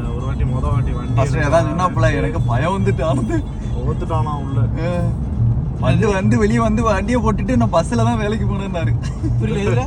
ஒரு வாட்டி வாட்டி வண்டி ஏதாவது சொன்னாப்புல எனக்கு பயம் வந்துட்டு ஆனது ஓத்துட்டானா உள்ள வந்து வெளியே வந்து வண்டியை போட்டுட்டு நான் பஸ்ல தான் வேலைக்கு போனேன்னாரு. புரியல